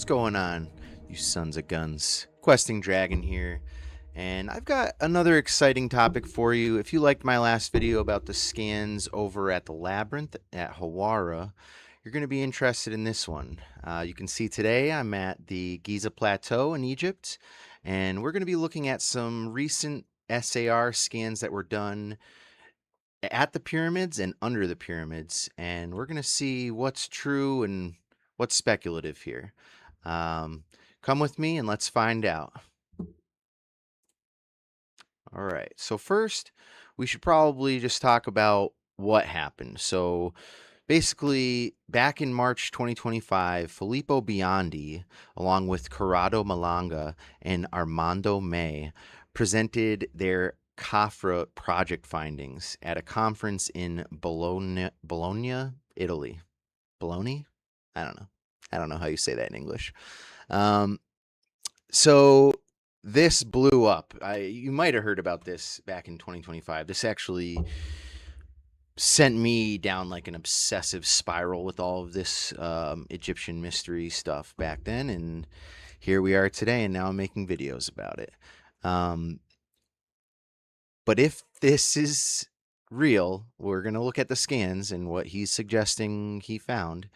What's going on, you sons of guns? Questing Dragon here, and I've got another exciting topic for you. If you liked my last video about the scans over at the Labyrinth at Hawara, you're going to be interested in this one. You can see today I'm at the Giza Plateau in Egypt, and we're going to be looking at some recent SAR scans that were done at the pyramids and under the pyramids, and we're going to see what's true and what's speculative here. Come with me and let's find out. All right, so first, we should probably just talk about what happened. So basically, back in March 2025, Filippo Biondi, along with Corrado Malanga and Armando presented their CAFRA project findings at a conference in Bologna, Italy. Bologna? I don't know. I don't know how you say that in English. Um, so this blew up. You might have heard about this back in 2025. This actually sent me down like an obsessive spiral with all of this Egyptian mystery stuff back then, and here we are today, and now I'm making videos about it. But if this is real, we're going to look at the scans and what he's suggesting he found.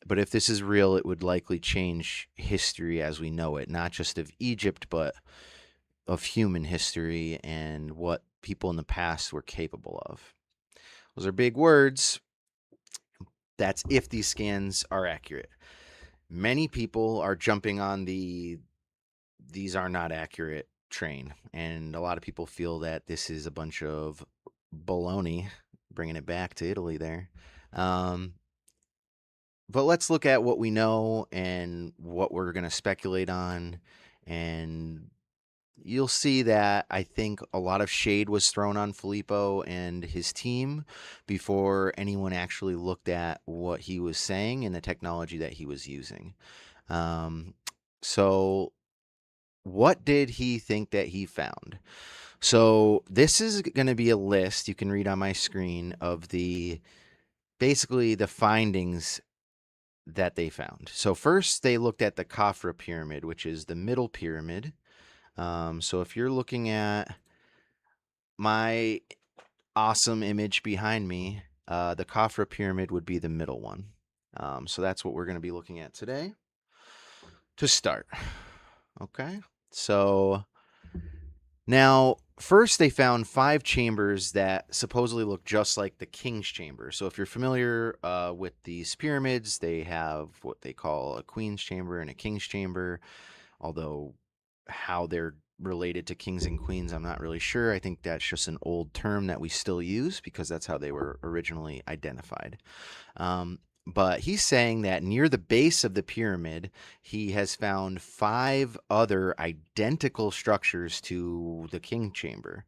But if this is real, it would likely change history as we know it, not just of Egypt, but of human history and what people in the past were capable of. Those are big words. That's if these scans are accurate. Many people are jumping on these are not accurate train, and a lot of people feel that this is a bunch of baloney, bringing it back to Italy there. But let's look at what we know and what we're going to speculate on, and you'll see that I think a lot of shade was thrown on Filippo and his team before anyone actually looked at what he was saying and the technology that he was using. So what did he think that he found? So this is going to be a list you can read on my screen of basically the findings that they found. So first they looked at the Khafra pyramid, which is the middle pyramid. So if you're looking at my awesome image behind me, the Khafra pyramid would be the middle one. So that's what we're going to be looking at today to start. Okay, so now first they found 5 chambers that supposedly look just like the king's chamber. So if you're familiar with these pyramids, they have what they call a queen's chamber and a king's chamber, although how they're related to kings and queens, I'm not really sure. I think that's just an old term that we still use because that's how they were originally identified. But he's saying that near the base of the pyramid, he has found 5 other identical structures to the king chamber.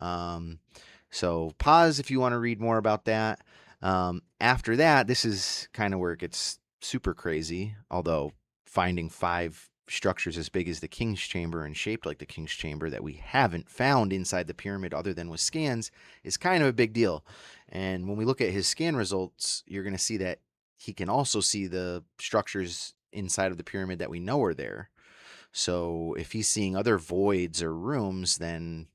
So pause if you want to read more about that. After that, this is kind of where it gets super crazy, although finding 5 structures as big as the king's chamber and shaped like the king's chamber that we haven't found inside the pyramid other than with scans is kind of a big deal. And when we look at his scan results, you're going to see that he can also see the structures inside of the pyramid that we know are there. So if he's seeing other voids or rooms, then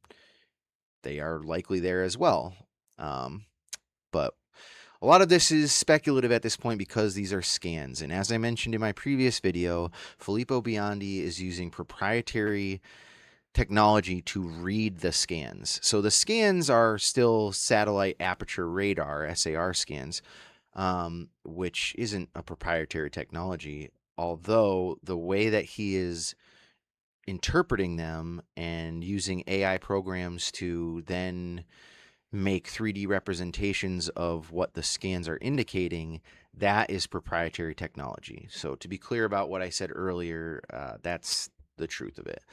they are likely there as well. But a lot of this is speculative at this point because these are scans. And as I mentioned in my previous video, Filippo Biondi is using proprietary technology to read the scans. So the scans are still satellite aperture radar, SAR scans, which isn't a proprietary technology, although the way that he is interpreting them and using AI programs to then make 3D representations of what the scans are indicating, that is proprietary technology. So to be clear about what I said earlier, that's the truth of it.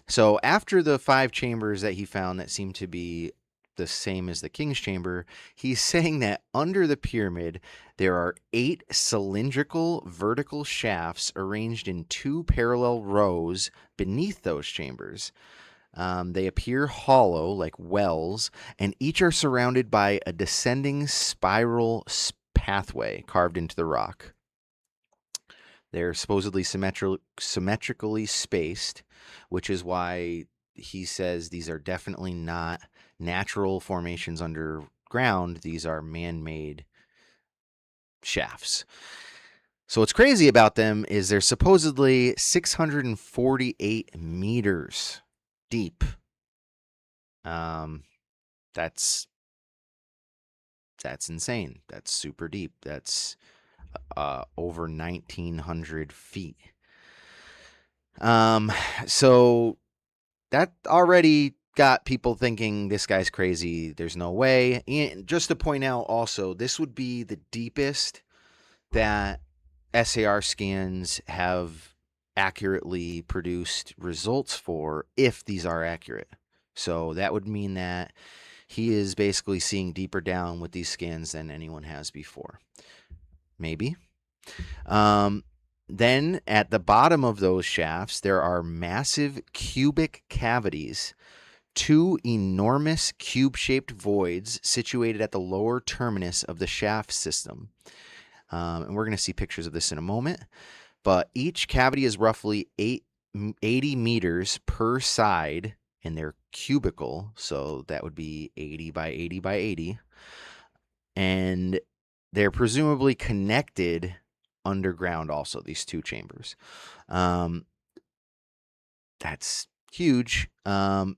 So after the 5 chambers that he found that seem to be the same as the king's chamber, he's saying that under the pyramid there are 8 cylindrical vertical shafts arranged in 2 parallel rows beneath those chambers. They appear hollow like wells, and each are surrounded by a descending spiral pathway carved into the rock. They're supposedly symmetrically spaced, which is why he says these are definitely not natural formations underground. These are man-made shafts. So what's crazy about them is they're supposedly 648 meters deep. That's insane. That's super deep. That's over 1,900 feet. So that already got people thinking this guy's crazy. There's no way. And just to point out also, this would be the deepest that SAR scans have accurately produced results for, if these are accurate. So that would mean that he is basically seeing deeper down with these scans than anyone has before. Maybe. Then at the bottom of those shafts, there are massive cubic cavities, 2 enormous cube-shaped voids situated at the lower terminus of the shaft system. And we're going to see pictures of this in a moment. But each cavity is roughly 80 meters per side, and they're cubical, so that would be 80 by 80 by 80. And they're presumably connected underground also, these 2 chambers. That's huge. And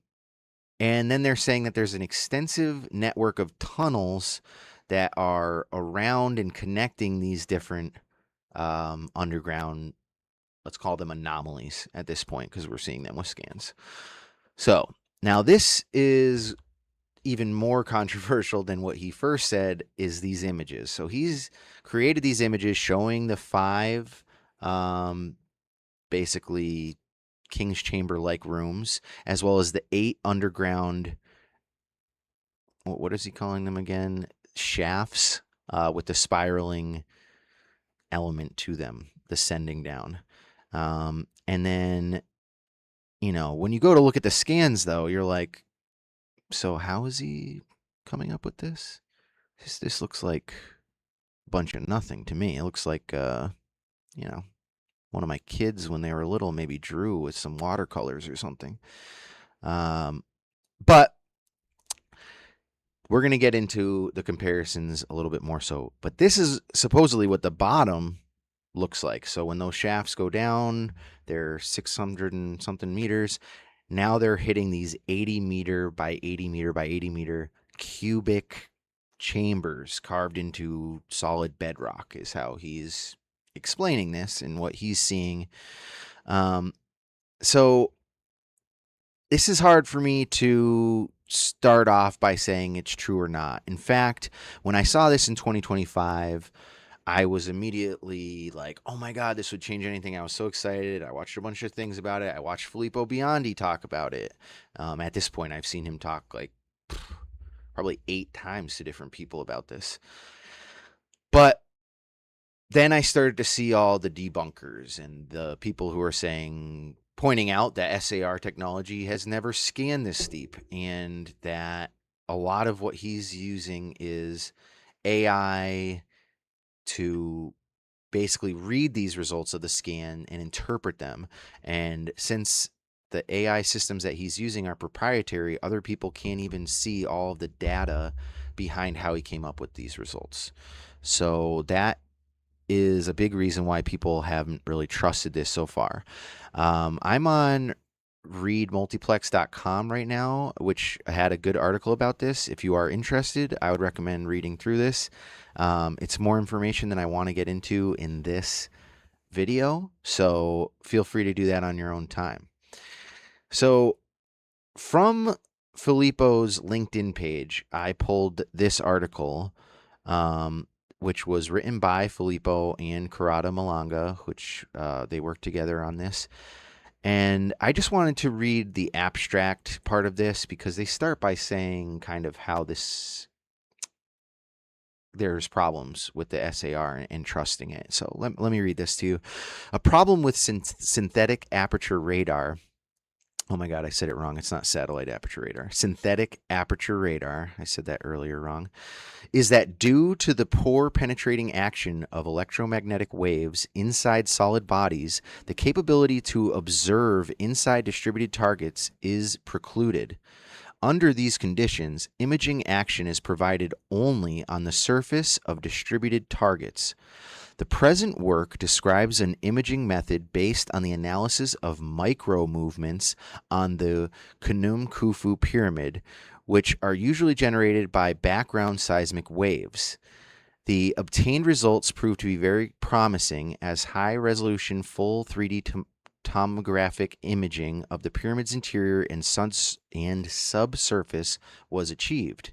then they're saying that there's an extensive network of tunnels that are around and connecting these different underground, let's call them anomalies at this point, because we're seeing them with scans. So now this is even more controversial than what he first said, is these images. So he's created these images showing the 5 basically King's Chamber-like rooms, as well as the 8 underground, what is he calling them again? Shafts with the spiraling element to them, descending down. And then, when you go to look at the scans, though, you're like, so how is he coming up with this? This looks like a bunch of nothing to me. It looks like, one of my kids when they were little maybe drew with some watercolors or something. But we're going to get into the comparisons a little bit more so. But this is supposedly what the bottom looks like. So when those shafts go down, they're 600 and something meters. Now they're hitting these 80 meter by 80 meter by 80 meter cubic chambers carved into solid bedrock, is how he's explaining this and what he's seeing. So this is hard for me to start off by saying it's true or not. In fact, when I saw this in 2025, I was immediately like, oh my God, this would change anything. I was so excited. I watched a bunch of things about it. I watched Filippo Biondi talk about it. At this point, I've seen him talk like probably 8 times to different people about this. But then I started to see all the debunkers and the people who are pointing out that SAR technology has never scanned this deep, and that a lot of what he's using is AI to basically read these results of the scan and interpret them. And since the AI systems that he's using are proprietary, other people can't even see all of the data behind how he came up with these results. So that is a big reason why people haven't really trusted this so far. I'm on readmultiplex.com right now, which had a good article about this. If you are interested, I would recommend reading through this. It's more information than I want to get into in this video, so feel free to do that on your own time. So from Filippo's LinkedIn page, I pulled this article, which was written by Filippo and Corrado Malanga, which they worked together on this. And I just wanted to read the abstract part of this, because they start by saying kind of how there's problems with the SAR and trusting it. So let me read this to you. A problem with synthetic aperture radar Oh my God, I said it wrong. It's not satellite aperture radar. Synthetic aperture radar. I said that earlier wrong. Is that due to the poor penetrating action of electromagnetic waves inside solid bodies, the capability to observe inside distributed targets is precluded. Under these conditions, imaging action is provided only on the surface of distributed targets. The present work describes an imaging method based on the analysis of micro movements on the Khnum Khufu pyramid, which are usually generated by background seismic waves. The obtained results prove to be very promising as high resolution full 3D tomographic imaging of the pyramid's interior and subsurface was achieved.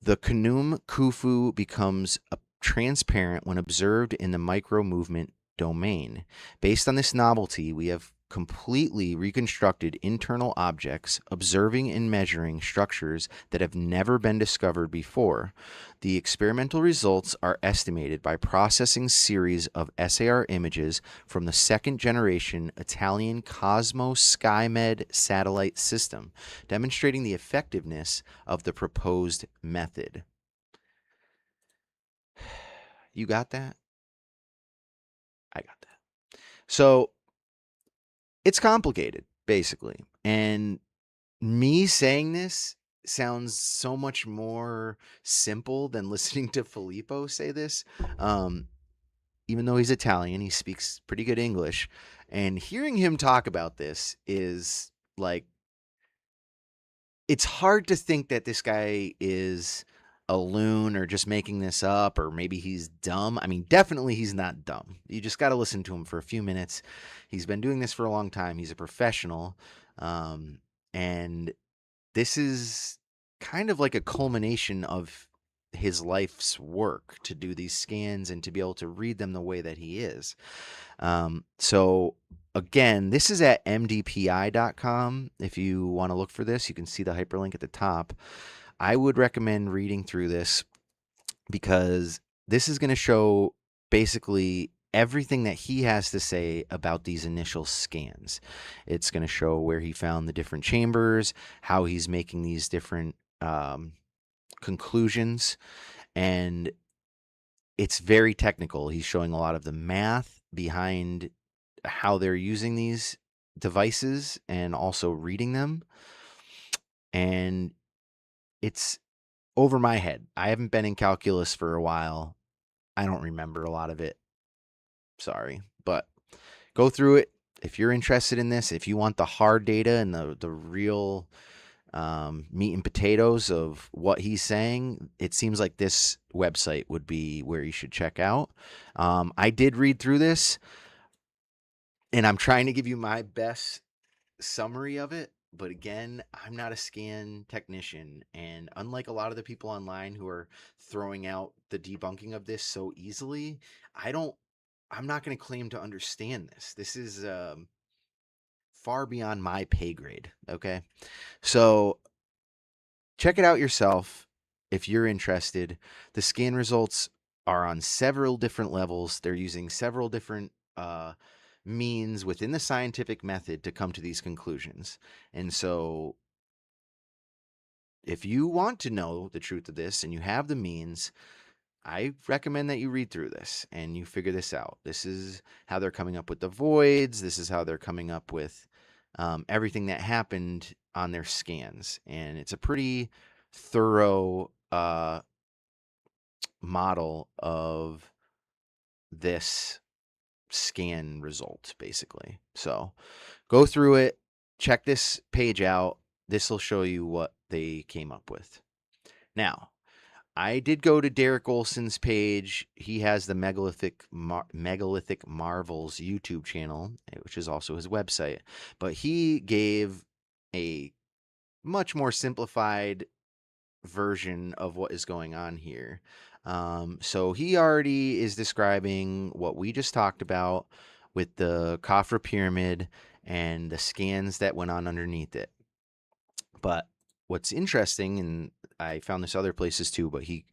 The Khnum Khufu becomes transparent when observed in the micro movement domain. Based on this novelty, we have completely reconstructed internal objects, observing and measuring structures that have never been discovered before. The experimental results are estimated by processing series of SAR images from the second generation Italian Cosmo SkyMed satellite system, demonstrating the effectiveness of the proposed method. You got that? I got that. So it's complicated, basically. And me saying this sounds so much more simple than listening to Filippo say this. Even though he's Italian, he speaks pretty good English. And hearing him talk about this is like, it's hard to think that this guy is a loon or just making this up, or maybe he's dumb. I mean, definitely he's not dumb. You just got to listen to him for a few minutes. He's been doing this for a long time. He's a professional. And this is kind of like a culmination of his life's work to do these scans and to be able to read them the way that he is. So again, this is at mdpi.com. If you want to look for this, you can see the hyperlink at the top. I would recommend reading through this because this is going to show basically everything that he has to say about these initial scans. It's going to show where he found the different chambers, how he's making these different conclusions, and it's very technical. He's showing a lot of the math behind how they're using these devices and also reading them. And it's over my head. I haven't been in calculus for a while. I don't remember a lot of it. Sorry. But go through it. If you're interested in this, if you want the hard data and the real meat and potatoes of what he's saying, it seems like this website would be where you should check out. I did read through this, and I'm trying to give you my best summary of it. But again, I'm not a scan technician, and unlike a lot of the people online who are throwing out the debunking of this so easily, I'm not going to claim to understand this. This is far beyond my pay grade. Okay, so check it out yourself if you're interested. The scan results are on several different levels. They're using several different means within the scientific method to come to these conclusions. And so if you want to know the truth of this and you have the means, I recommend that you read through this and you figure this out. This is how they're coming up with the voids. This is how they're coming up with everything that happened on their scans. And it's a pretty thorough model of this scan result, basically. So go through it, check this page out. This will show you what they came up with. Now, I did go to Derek Olson's page. He has the Megalithic Marvels YouTube channel, which is also his website. But he gave a much more simplified version of what is going on here. So he already is describing what we just talked about with the Khafra pyramid and the scans that went on underneath it. But what's interesting, and I found this other places too, but he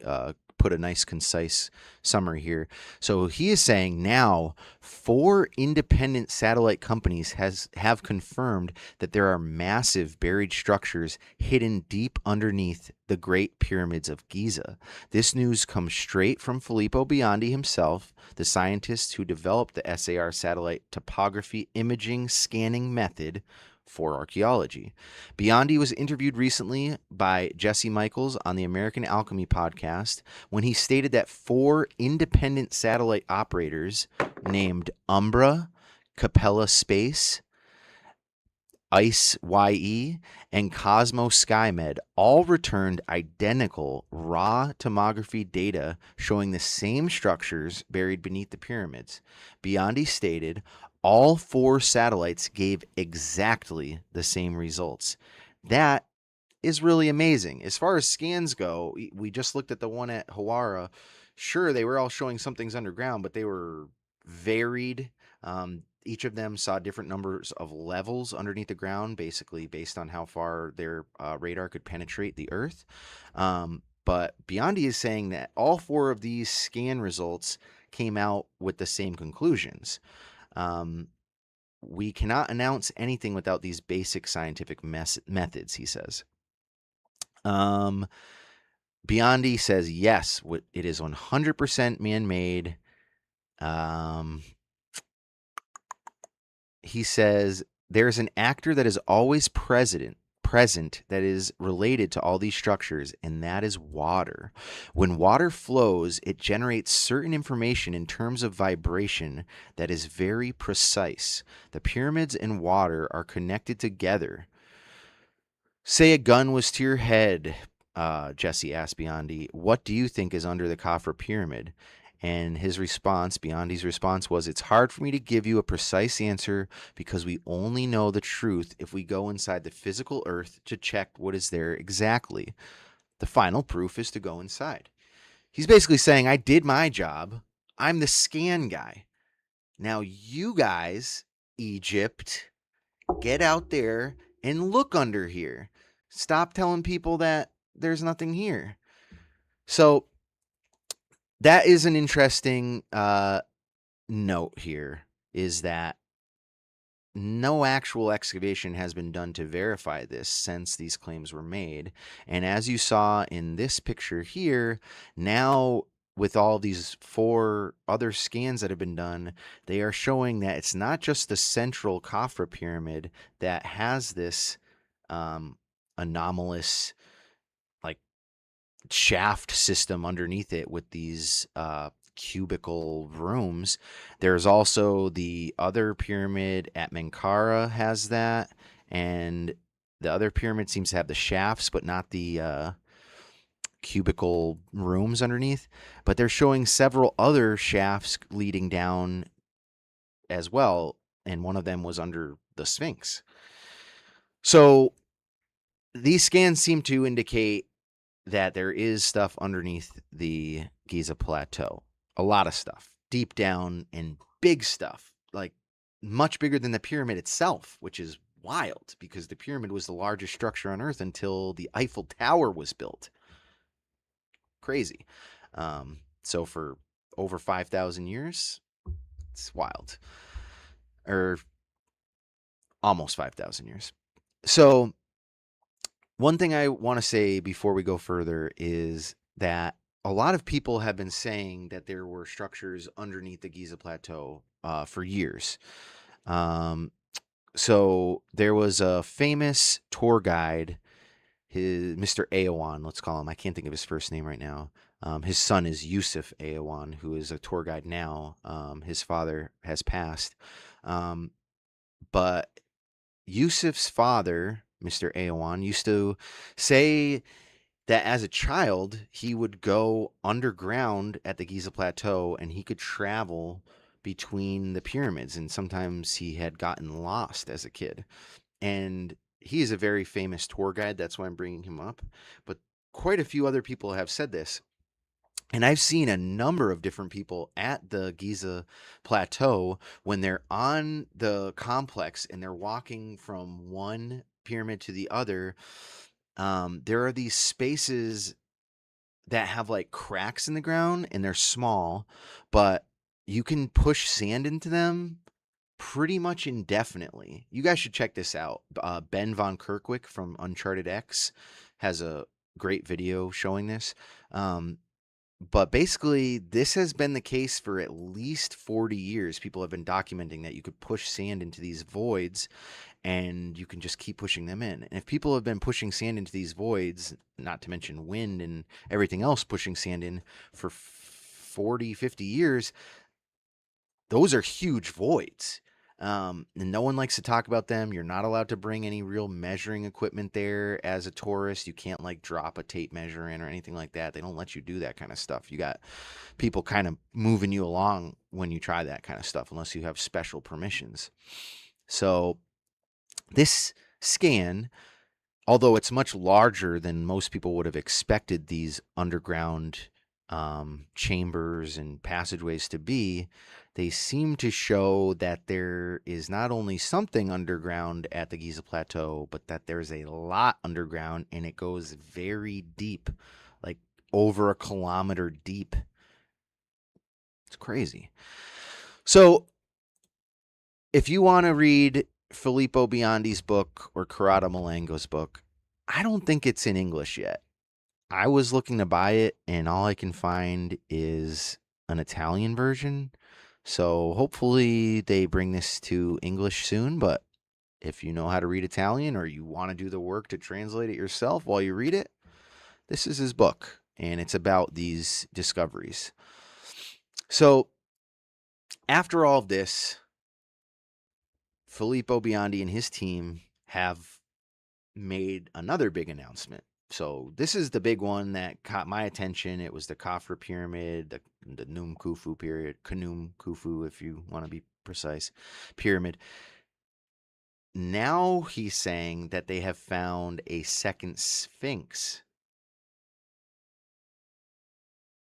put a nice concise summary here. So he is saying now 4 independent satellite companies have confirmed that there are massive buried structures hidden deep underneath the Great Pyramids of Giza. This news comes straight from Filippo Biondi himself, the scientist who developed the SAR satellite topography imaging scanning method for archaeology. Biondi was interviewed recently by Jesse Michaels on the American Alchemy podcast when he stated that 4 independent satellite operators named Umbra, Capella Space, ICE YE, and Cosmo SkyMed all returned identical raw tomography data showing the same structures buried beneath the pyramids. Biondi stated all 4 satellites gave exactly the same results. That is really amazing. As far as scans go, we just looked at the one at Hawara. Sure, they were all showing something's underground, but they were varied. Each of them saw different numbers of levels underneath the ground, basically based on how far their radar could penetrate the Earth. But Biondi is saying that all 4 of these scan results came out with the same conclusions. We cannot announce anything without these basic scientific methods, he says. Biondi says yes, it is 100% man-made. He says there's an actor that is always present that is related to all these structures, and that is water. When water flows, it generates certain information in terms of vibration that is very precise. The pyramids and water are connected together. Say a gun was to your head, Jesse asked Biondi, what do you think is under the Khafra pyramid? And his response, Biondi's response was, it's hard for me to give you a precise answer because we only know the truth if we go inside the physical earth to check what is there exactly. The final proof is to go inside. He's basically saying, I did my job. I'm the scan guy. Now you guys, Egypt, get out there and look under here. Stop telling people that there's nothing here. So that is an interesting note here, is that no actual excavation has been done to verify this since these claims were made. And as you saw in this picture here, now with all these 4 other scans that have been done, they are showing that it's not just the central Khafra pyramid that has this anomalous like shaft system underneath it with these cubicle rooms. There's also the other pyramid at Menkaure has that, and the other pyramid seems to have the shafts but not the cubicle rooms underneath. But they're showing several other shafts leading down as well, and one of them was under the Sphinx. So these scans seem to indicate that there is stuff underneath the Giza Plateau. A lot of stuff. Deep down, and big stuff. Like much bigger than the pyramid itself, which is wild because the pyramid was the largest structure on Earth until the Eiffel Tower was built. Crazy. So for over 5,000 years, it's wild. Or almost 5,000 years. So one thing I want to say before we go further is that a lot of people have been saying that there were structures underneath the Giza Plateau for years. So there was a famous tour guide, Mr. Aowan, let's call him. I can't think of his first name right now. His son is Yusuf Aowan, who is a tour guide now. His father has passed. But Yusuf's father, Mr. Aowan, used to say that as a child, he would go underground at the Giza Plateau and he could travel between the pyramids. And sometimes he had gotten lost as a kid. And he is a very famous tour guide. That's why I'm bringing him up. But quite a few other people have said this. And I've seen a number of different people at the Giza Plateau when they're on the complex and they're walking from one pyramid to the other. There are these spaces that have like cracks in the ground and they're small, but you can push sand into them pretty much indefinitely. You guys should check this out. Ben Von Kirkwick from Uncharted X has a great video showing this. Um, but basically, this has been the case for at least 40 years. People have been documenting that you could push sand into these voids and you can just keep pushing them in. And if people have been pushing sand into these voids, not to mention wind and everything else pushing sand in for 40, 50 years, those are huge voids. And no one likes to talk about them. You're not allowed to bring any real measuring equipment there as a tourist. You can't like drop a tape measure in or anything like that. They don't let you do that kind of stuff. You got people kind of moving you along when you try that kind of stuff, unless you have special permissions. So this scan, although it's much larger than most people would have expected these underground chambers and passageways to be, they seem to show that there is not only something underground at the Giza Plateau, but that there's a lot underground and it goes very deep, like over a kilometer deep. It's crazy. So if you want to read Filippo Biondi's book or Corrado Malango's book, I don't think it's in English yet. I was looking to buy it, and all I can find is an Italian version. So hopefully they bring this to English soon. But if you know how to read Italian or you want to do the work to translate it yourself while you read it, this is his book, and it's about these discoveries. So after all of this, Filippo Biondi and his team have made another big announcement. So this is the big one that caught my attention. It was the Khafre pyramid, the Num Khufu period, Khnum Khufu, if you want to be precise, pyramid. Now he's saying that they have found a second Sphinx.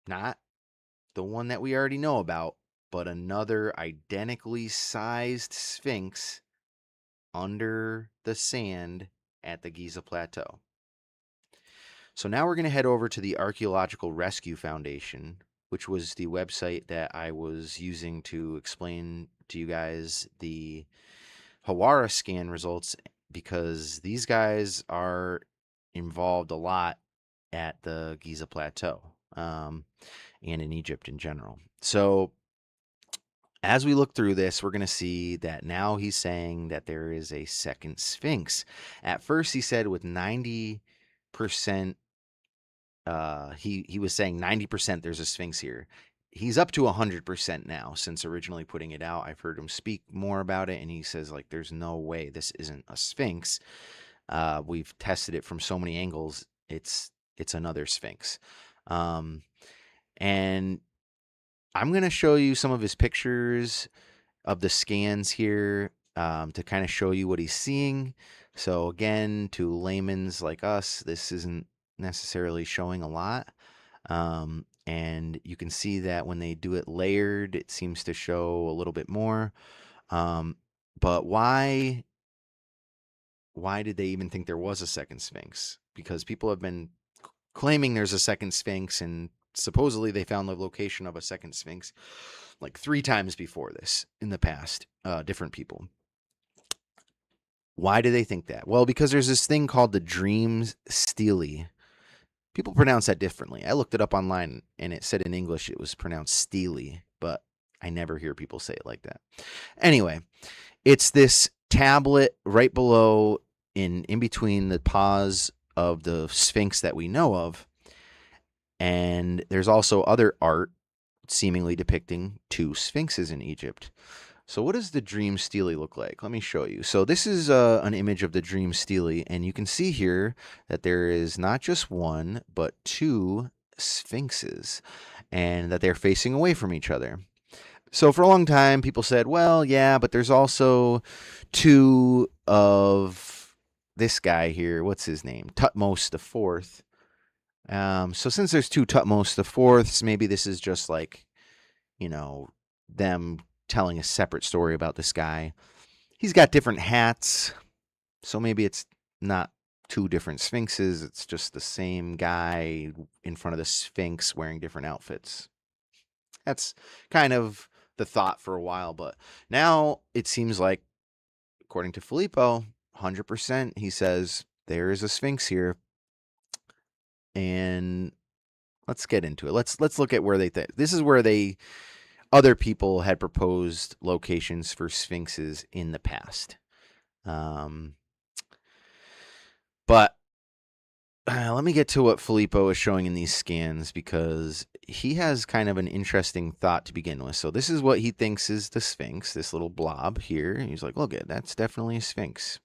Not the one that we already know about, but another identically sized Sphinx under the sand at the Giza Plateau. So now we're going to head over to the Archaeological Rescue Foundation, which was the website that I was using to explain to you guys the Hawara scan results, because these guys are involved a lot at the Giza Plateau and in Egypt in general. So as we look through this, we're going to see that now he's saying that there is a second Sphinx. At first, he said with 90%. He was saying 90% there's a Sphinx here. He's up to 100% now since originally putting it out. I've heard him speak more about it, and he says like there's no way this isn't a Sphinx. We've tested it from so many angles. It's another Sphinx. And I'm going to show you some of his pictures of the scans here to kind of show you what he's seeing. So again, to laymen's like us, this isn't necessarily showing a lot. And you can see that when they do it layered, it seems to show a little bit more. But why did they even think there was a second Sphinx? Because people have been claiming there's a second Sphinx, and supposedly they found the location of a second Sphinx like 3 times before this in the past, different people. Why do they think that? Well, because there's this thing called the dream stele. People pronounce that differently. I looked it up online, and it said in English it was pronounced stele, but I never hear people say it like that. Anyway, it's this tablet right below, in between the paws of the Sphinx that we know of. And there's also other art seemingly depicting 2 Sphinxes in Egypt. So what does the dream stele look like? Let me show you. So this is an image of the dream stele, and you can see here that there is not just 1, but 2 Sphinxes, and that they're facing away from each other. So for a long time, people said, well, yeah, but there's also 2 of this guy here. What's his name? Tutmos the Fourth. So since there's 2 Tutmos the Fourths, maybe this is just like, them telling a separate story about this guy. He's got different hats, so maybe it's not two different sphinxes. It's just the same guy in front of the sphinx wearing different outfits. That's kind of the thought for a while, but now it seems like, according to Filippo, 100%, he says there is a sphinx here, and let's get into it. Let's look at where they think. This is where other people had proposed locations for sphinxes in the past. But let me get to what Filippo is showing in these scans, because he has kind of an interesting thought to begin with. So this is what he thinks is the sphinx, this little blob here. He's like, look, that's definitely a sphinx.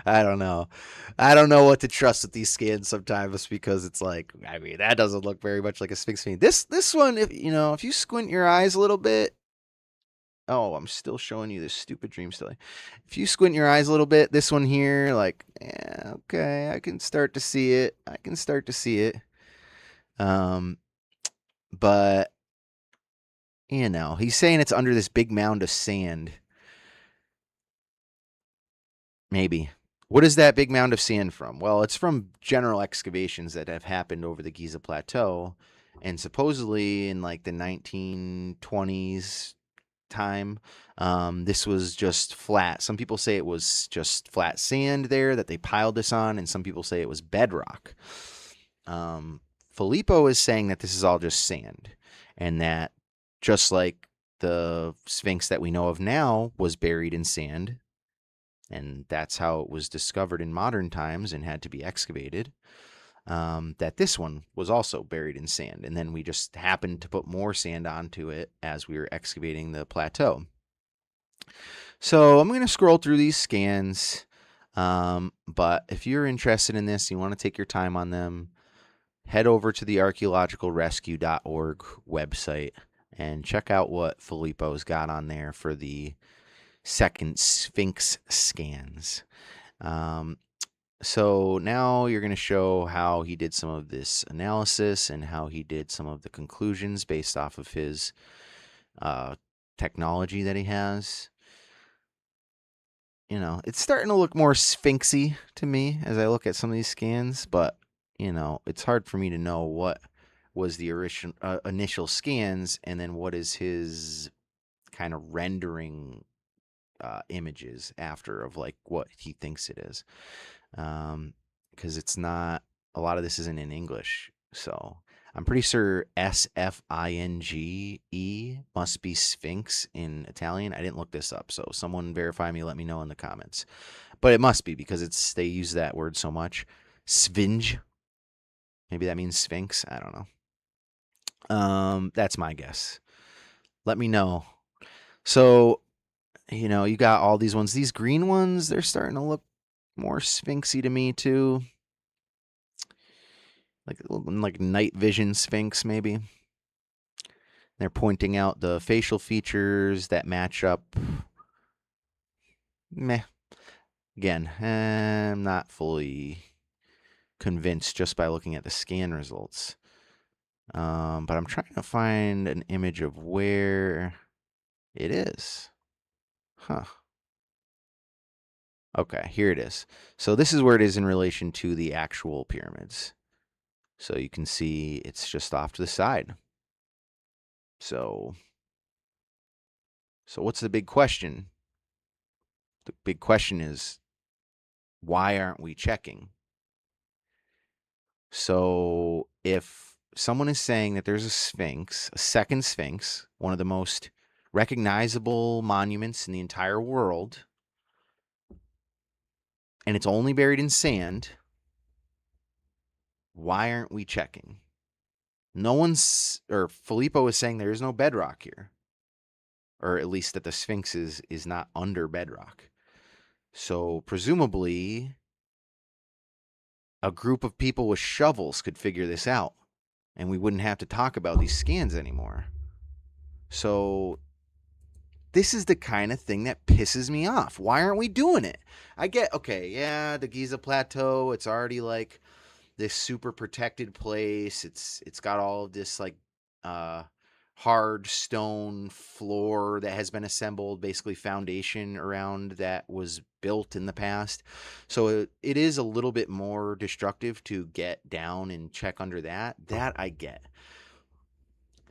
I don't know. I don't know what to trust with these scans sometimes, because it's like, I mean, that doesn't look very much like a sphinx to me. This one, if you squint your eyes a little bit. Oh, I'm still showing you this stupid dream still. If you squint your eyes a little bit, this one here, like, yeah, okay, I can start to see it. But he's saying it's under this big mound of sand. Maybe. What is that big mound of sand from? Well, it's from general excavations that have happened over the Giza Plateau, and supposedly in like the 1920s time, this was just flat. Some people say it was just flat sand there that they piled this on, and some people say it was bedrock. Filippo is saying that this is all just sand, and that just like the Sphinx that we know of now was buried in sand, and that's how it was discovered in modern times and had to be excavated. That this one was also buried in sand, and then we just happened to put more sand onto it as we were excavating the plateau. So I'm going to scroll through these scans, but if you're interested in this, you want to take your time on them, head over to the archaeologicalrescue.org website and check out what Filippo's got on there for the second Sphinx scans. So now you're going to show how he did some of this analysis and how he did some of the conclusions based off of his technology that he has. It's starting to look more sphinxy to me as I look at some of these scans, but it's hard for me to know what was the initial scans and then what is his kind of rendering images after of like what he thinks it is, because it's not, a lot of this isn't in English, so I'm pretty sure SFINGE must be Sphinx in Italian. I didn't look this up, so someone verify me, let me know in the comments. But it must be, because they use that word so much. Sphinge. Maybe that means Sphinx. I don't know. That's my guess. Let me know. So, you got all these ones. These green ones, they're starting to look more sphinxy to me too. Like night vision sphinx, maybe. They're pointing out the facial features that match up. Meh. Again, I'm not fully convinced just by looking at the scan results. But I'm trying to find an image of where it is. Huh. Okay, here it is. So this is where it is in relation to the actual pyramids. So you can see it's just off to the side. So what's the big question? The big question is, why aren't we checking? So if someone is saying that there's a sphinx, a second sphinx, one of the most recognizable monuments in the entire world, and it's only buried in sand, why aren't we checking? Filippo is saying there is no bedrock here, or at least that the Sphinx is not under bedrock. So presumably a group of people with shovels could figure this out, and we wouldn't have to talk about these scans anymore. So this is the kind of thing that pisses me off. Why aren't we doing it? I get, okay, yeah, the Giza Plateau, it's already like this super protected place. It's got all of this like hard stone floor that has been assembled, basically foundation around that was built in the past. So it is a little bit more destructive to get down and check under that. That I get.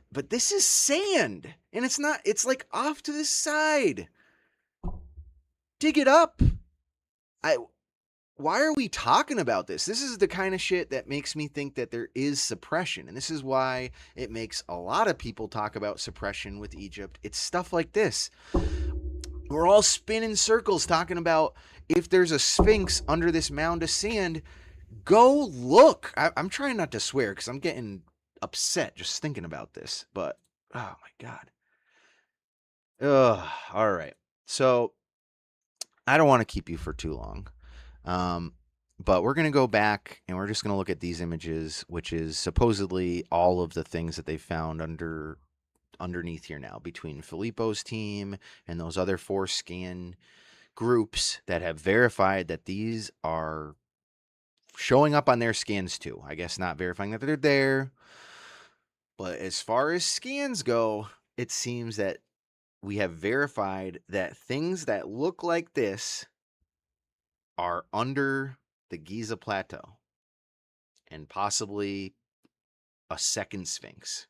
But this is sand, and it's like off to the side. Dig it up. I Why are we talking about this? This is the kind of shit that makes me think that there is suppression. And this is why it makes a lot of people talk about suppression with Egypt. It's stuff like this. We're all spinning circles talking about if there's a sphinx under this mound of sand, go look. I'm trying not to swear because I'm getting upset just thinking about this. But, oh my God. Ugh, all right. So I don't want to keep you for too long. But we're going to go back and we're just going to look at these images, which is supposedly all of the things that they found underneath here now between Filippo's team and those other 4 scan groups that have verified that these are showing up on their scans too. I guess not verifying that they're there. But as far as scans go, it seems that we have verified that things that look like this are under the Giza Plateau and possibly a second Sphinx.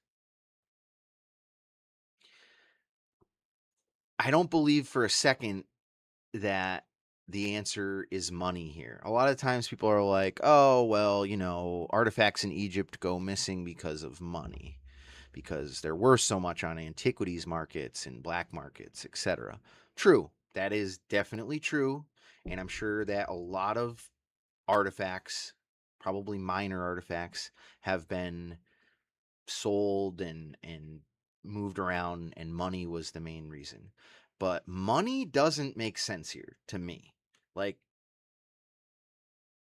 I don't believe for a second that the answer is money here. A lot of times people are like, oh, well, artifacts in Egypt go missing because of money, because they're worth so much on antiquities markets and black markets, etc. True. That is definitely true. And I'm sure that a lot of artifacts, probably minor artifacts, have been sold and moved around, and money was the main reason. But money doesn't make sense here to me. Like,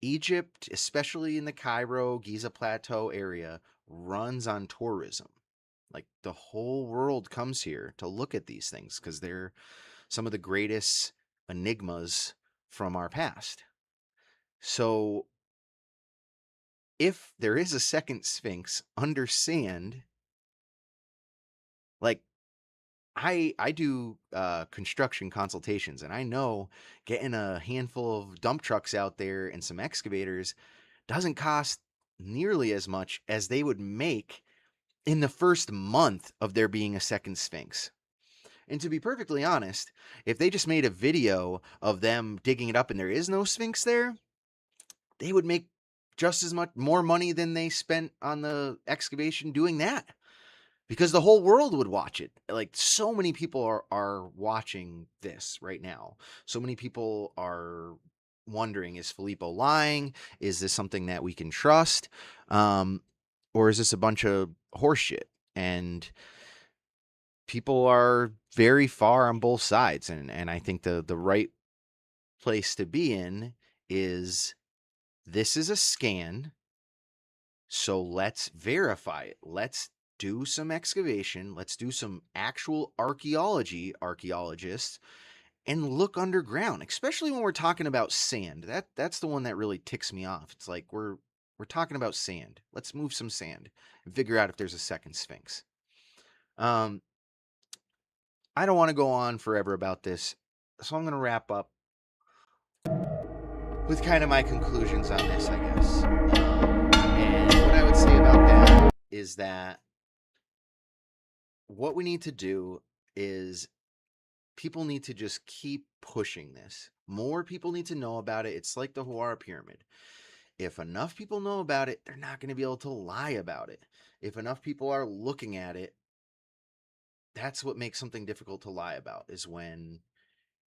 Egypt, especially in the Cairo, Giza Plateau area, runs on tourism. Like, the whole world comes here to look at these things because they're some of the greatest enigmas from our past. So, if there is a second Sphinx under sand, like, I do construction consultations, and I know getting a handful of dump trucks out there and some excavators doesn't cost nearly as much as they would make in the first month of there being a second Sphinx. And to be perfectly honest, if they just made a video of them digging it up and there is no Sphinx there, they would make just as much more money than they spent on the excavation doing that, because the whole world would watch it. Like, so many people are watching this right now. So many people are wondering, is Filippo lying? Is this something that we can trust? Or is this a bunch of horseshit? And people are very far on both sides. And I think the right place to be in is, this is a scan, so let's verify it. Let's do some excavation. Let's do some actual archaeologists, and look underground, especially when we're talking about sand. That's the one that really ticks me off. It's like we're talking about sand. Let's move some sand and figure out if there's a second Sphinx. I don't want to go on forever about this, so I'm going to wrap up with kind of my conclusions on this, I guess. And what I would say about that is that what we need to do is, people need to just keep pushing this. More people need to know about it. It's like the Hawara Pyramid. If enough people know about it, they're not going to be able to lie about it. If enough people are looking at it, that's what makes something difficult to lie about, is when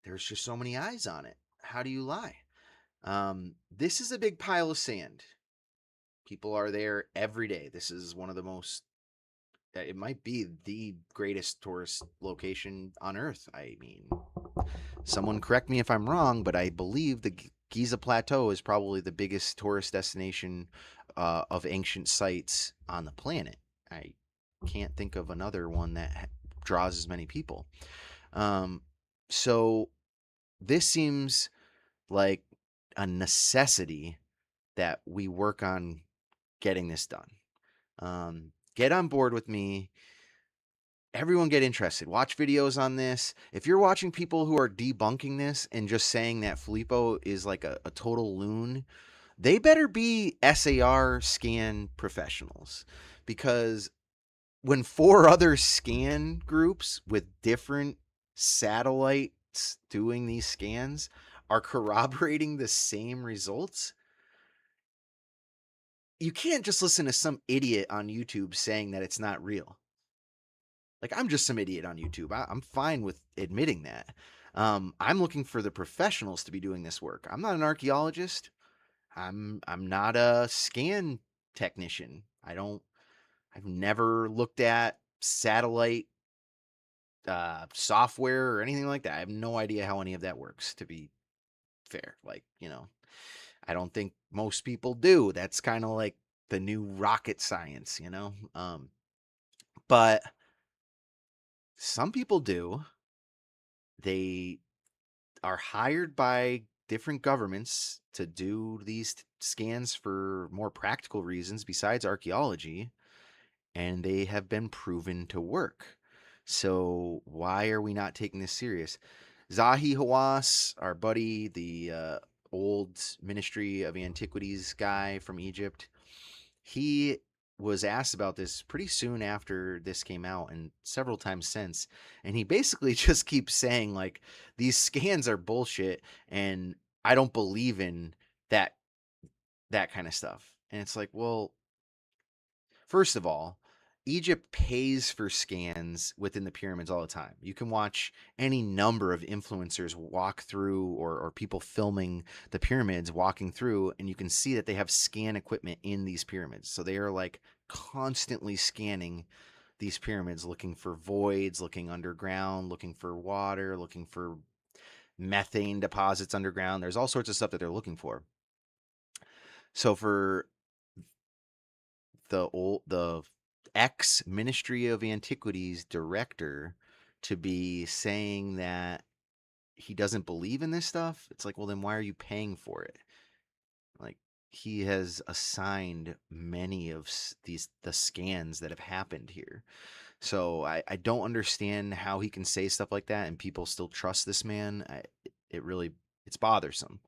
there's just so many eyes on it. How do you lie? This is a big pile of sand. People are there every day. This is one of the most, it might be the greatest tourist location on Earth. I mean, someone correct me if I'm wrong, but I believe the Giza Plateau is probably the biggest tourist destination of ancient sites on the planet. I can't think of another one that draws as many people. So this seems like a necessity that we work on getting this done. Get on board with me. everyone get interested. Watch videos on this. If you're watching people who are debunking this and just saying that Filippo is like a total loon, they better be SAR scan professionals, because when 4 other scan groups with different satellites doing these scans are corroborating the same results, you can't just listen to some idiot on YouTube saying that it's not real. Like, I'm just some idiot on YouTube. I'm fine with admitting that. I'm looking for the professionals to be doing this work. I'm not an archaeologist. I'm not a scan technician. I've never looked at satellite software or anything like that. I have no idea how any of that works, to be fair. Like, I don't think most people do. That's kind of like the new rocket science, but some people do. They are hired by different governments to do these scans for more practical reasons besides archaeology, and they have been proven to work. So why are we not taking this serious? Zahi Hawass, our buddy, the old Ministry of Antiquities guy from Egypt, he was asked about this pretty soon after this came out and several times since. And he basically just keeps saying, like, these scans are bullshit and I don't believe in that kind of stuff. And it's like, well, first of all, Egypt pays for scans within the pyramids all the time. You can watch any number of influencers walk through, or people filming the pyramids walking through, and you can see that they have scan equipment in these pyramids. So they are like constantly scanning these pyramids, looking for voids, looking underground, looking for water, looking for methane deposits underground. There's all sorts of stuff that they're looking for. So for the ex Ministry of Antiquities director to be saying that he doesn't believe in this stuff, it's like, well, then why are you paying for it? Like, he has assigned many of the scans that have happened here. So I don't understand how he can say stuff like that and people still trust this man. It's bothersome.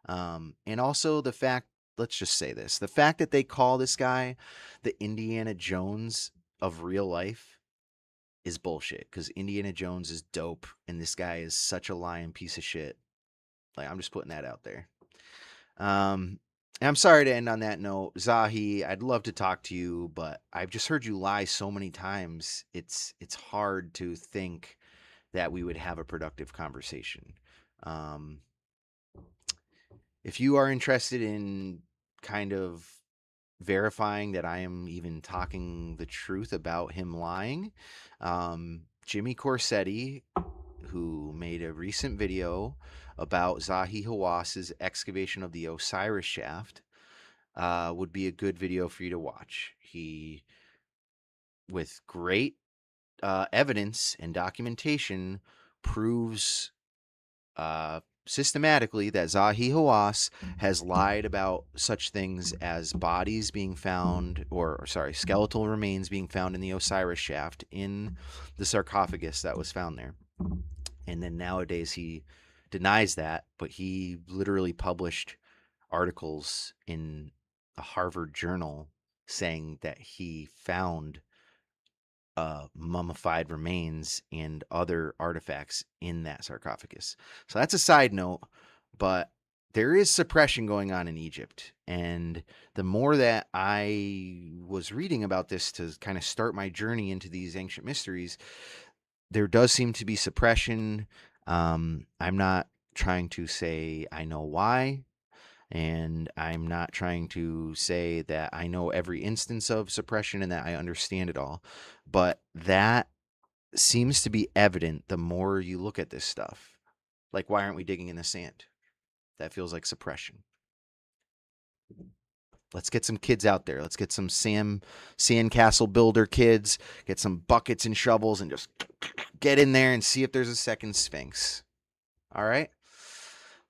And also the fact, let's just say this, the fact that they call this guy the Indiana Jones of real life is bullshit, because Indiana Jones is dope and this guy is such a lying piece of shit. Like, I'm just putting that out there. And I'm sorry to end on that note. Zahi, I'd love to talk to you, but I've just heard you lie so many times. It's hard to think that we would have a productive conversation. Um, if you are interested in kind of verifying that I am even talking the truth about him lying, Jimmy Corsetti, who made a recent video about Zahi Hawass's excavation of the Osiris shaft, would be a good video for you to watch. He, with great evidence and documentation, proves systematically that Zahi Hawass has lied about such things as bodies being found, or sorry, skeletal remains being found in the Osiris shaft in the sarcophagus that was found there. And then nowadays he denies that, but he literally published articles in a Harvard journal saying that he found mummified remains and other artifacts in that sarcophagus. So that's a side note, but there is suppression going on in Egypt. And the more that I was reading about this to kind of start my journey into these ancient mysteries, there does seem to be suppression. I'm not trying to say I know why, and I'm not trying to say that I know every instance of suppression and that I understand it all, but that seems to be evident the more you look at this stuff. Like, why aren't we digging in the sand? That feels like suppression. Let's get some kids out there. Let's get some sandcastle builder kids, get some buckets and shovels, and just get in there and see if there's a second Sphinx. All right?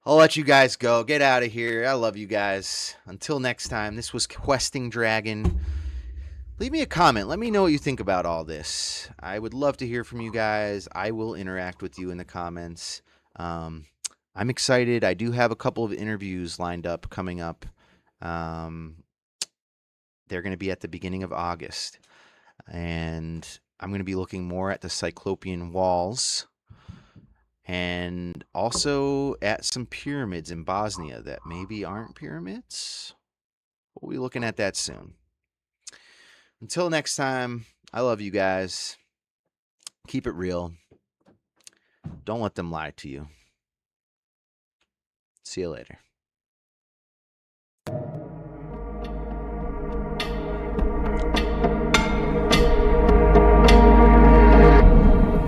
I'll let you guys go. Get out of here. I love you guys. Until next time, this was Questing Dragon. leave me a comment. Let me know what you think about all this. I would love to hear from you guys. I will interact with you in the comments. I'm excited. I do have a couple of interviews lined up coming up. They're going to be at the beginning of August. And I'm going to be looking more at the Cyclopean walls and also at some pyramids in Bosnia that maybe aren't pyramids. We'll be looking at that soon. Until next time, I love you guys. Keep it real. Don't let them lie to you. See you later.